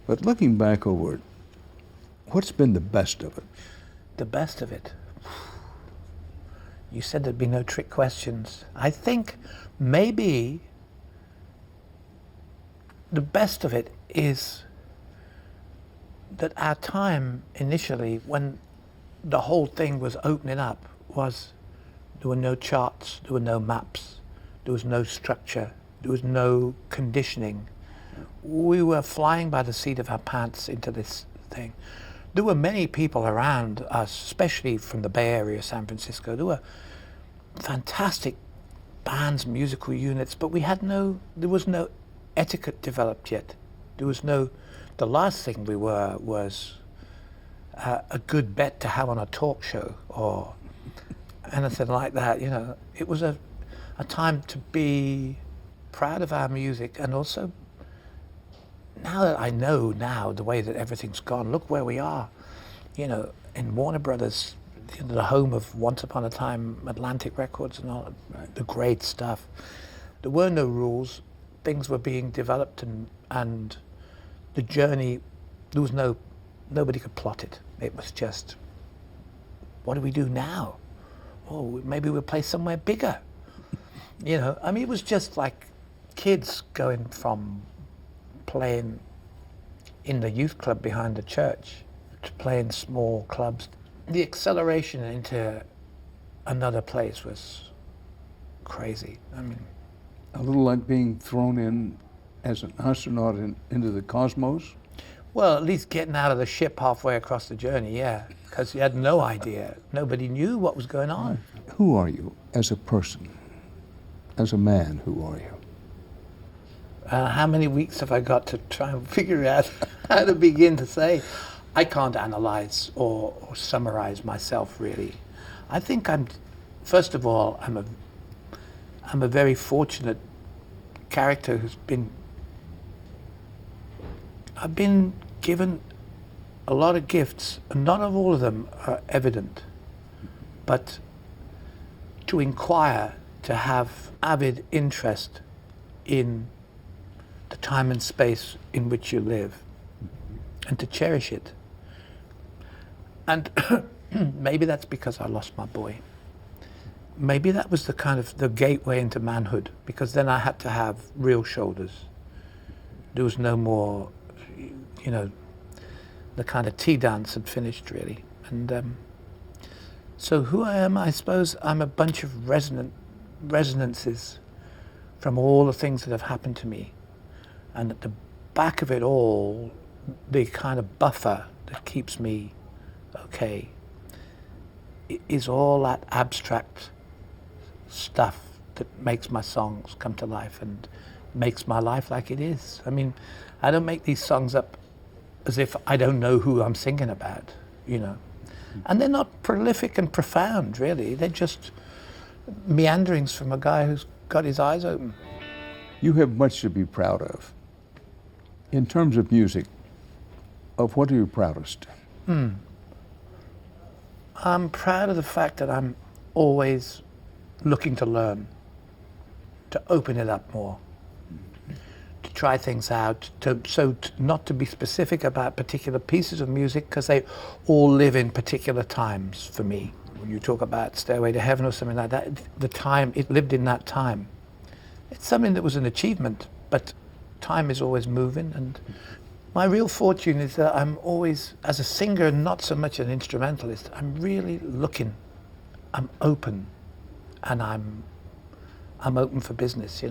But looking back over it, what's been the best of it? The best of it? You said there'd be no trick questions. I think maybe the best of it is that our time initially, when the whole thing was opening up, was there were no charts, there were no maps, there was no structure, there was no conditioning. We were flying by the seat of our pants into this thing. There were many people around us, especially from the Bay Area, San Francisco. There were fantastic bands, musical units, but there was no etiquette developed yet. The last thing we were was a good bet to have on a talk show or anything like that. It was a time to be proud of our music, and also, now that I know the way that everything's gone, look where we are, in Warner Brothers, the home of Once Upon a Time, Atlantic Records and all, the great stuff. There were no rules, things were being developed, and the journey, nobody could plot it. It was just, what do we do now? Oh, maybe we'll play somewhere bigger. It was just like kids going from playing in the youth club behind the church to playing small clubs. The acceleration into another place was crazy. A little like being thrown in as an astronaut into the cosmos? Well, at least getting out of the ship halfway across the journey, yeah, because you had no idea. Nobody knew what was going on. Who are you as a person? As a man, who are you? How many weeks have I got to try and figure out how to begin to say? I can't analyze or summarize myself, really. I think first of all, I'm a very fortunate character I've been given a lot of gifts, and not all of them are evident, but to inquire, to have avid interest in the time and space in which you live, and to cherish it. And maybe that's because I lost my boy. Maybe that was the gateway into manhood, because then I had to have real shoulders. There was no more, the kind of tea dance had finished, really. And so who I am, I suppose I'm a bunch of resonances from all the things that have happened to me. And at the back of it all, the kind of buffer that keeps me okay is all that abstract stuff that makes my songs come to life and makes my life like it is. I don't make these songs up as if I don't know who I'm singing about, And they're not prolific and profound, really. They're just meanderings from a guy who's got his eyes open. You have much to be proud of. In terms of music, of what are you proudest? I'm proud of the fact that I'm always looking to learn, to open it up more, to try things out, not to be specific about particular pieces of music, because they all live in particular times for me. When you talk about Stairway to Heaven or something like that, the time, it lived in that time. It's something that was an achievement, but time is always moving, and my real fortune is that I'm always, as a singer, not so much an instrumentalist, I'm really looking, I'm open, and I'm open for business,